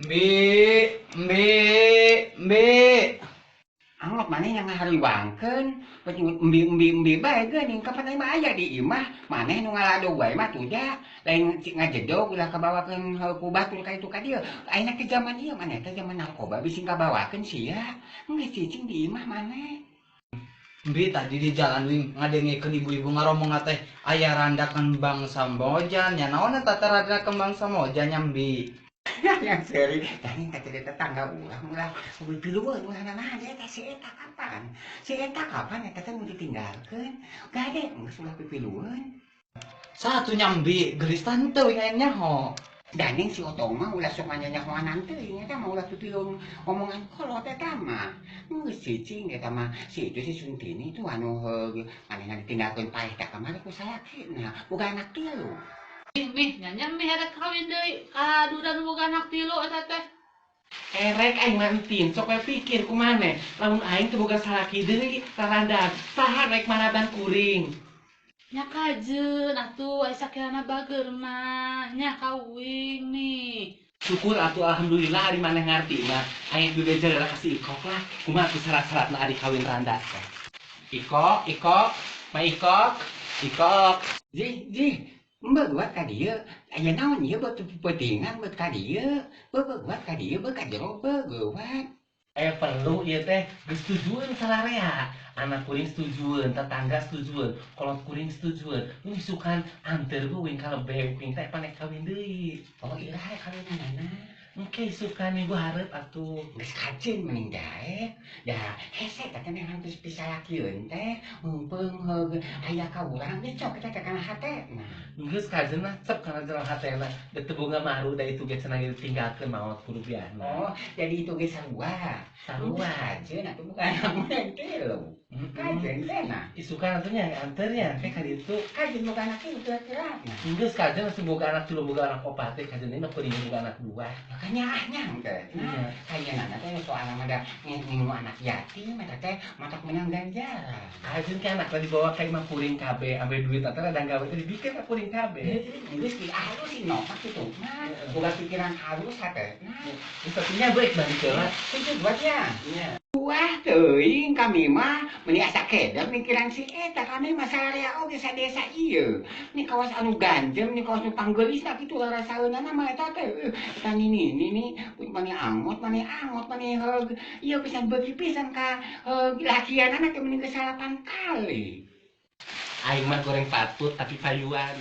Mbe, mbe. Angot mana yang ngahariwangkeun embi bae geuning kapan aing mah aya di imah maneh nu ngalado wae mah tuda lain ngajedog ulah kabawakeun ku batur ka itu ka dieu ayeuna ke zaman ieu maneh teh zaman narkoba bisi ngabawakeun sia geus cicing di imah maneh. Mbe tadi di jalan wing ngadengikeun ibu-ibu ngaromong teh aya randa kembang Samboja nya naon eta teh randa kembang Samboja nya Mbi? Yang seri tadi kata dia tetangga ulah piluweun ulah nanahan eta si eta kapan eta teh mau ditinggalkeun gade geus ulah pipiluweun. Satu nyambi gelis tante wing aya nyaho. Daning si Otong mah ulah sok nyanyahoanan teuing eta mah ulah tutulung omongan kolot eta mah. Geus cicing eta mah si itu si Suntini itu anu manehna ditinggalkeun paeh da kamari ku salakina boga anak 3. Mih, nyanyi mih ada kawin deui. Kadu dan boga anak 3 eta teh. Erek aing mantin sok we pikir kumaneh lamun aing teu boga salaki deui rarandag saha naik maraban kuring. Nya kajeun atuh aya sakirana bager mah. Nya kawin nih. Syukur atuh alhamdulillah ari maneh ngarti mah aing duwe jarela kasih ikok lah kumaha ku syarat-syaratna ari kawin randa teh. Ikok, ma ikok. Ji, mbak buat ka dieu. Aya naon ieu buat pentingan buat ka dieu. Buat ka dieu buat ka jero buat. Perlu ieu teh geus tujuan salarea. Anak kuring setujuan, tetangga setujuan, kolot kuring setujuan. Lu sukan anter wing kalebeh kuring teh panek kawin deui. Oh iya kawinanana. Engke sukan ibu hareup atuh. Geus kajeun mending dae. Da hese teh teh geus pisalakieun teh. Meupeung heug aya ka urang geus cok eta kana hatena. Geus kajeun mah cep kana jalan hatena. Da teu boga maru da itu ge cenah ditinggalkeun maot kudu biana. Oh, jadi itu ge sarua. Sarua ajeun atuh bukan anak yang 3. Kajeun cenah. Isukan atuh nya anternya teh ka ditu. Kajeun boga anak 3 kira-kira. Geus kajeun asup boga anak 3 boga anak 4 teh kajeun mah kuring boga anak 2. Makanya anyang teh. Nah, kayeuna teh soalna mah da ngingu anak yatim eta teh matak menang ganjaran. Kajeun ke anak teh dibawa ka imah kuring kabeh ambe duit teh radang gawe teh dibikeun ka kuring kabeh. Geus ki alus si nopak kitu mah. Boga pikiran halus hatena. Geus atunya baik balik heula. Itu buat ya. Wah teuing kami mah meni asa kedep mikiran si eta kami mah salarea oge sadesa ieu. Ni kawas anu ganjem, ni kawas nu panggelisna kitu rasaeunana mah eta teh. Eta nini mani angot mani heug. Ieu pisan beuki pisan ka lakianana teh meni geus 8 kali. Aing mah goreng patut tapi payuan.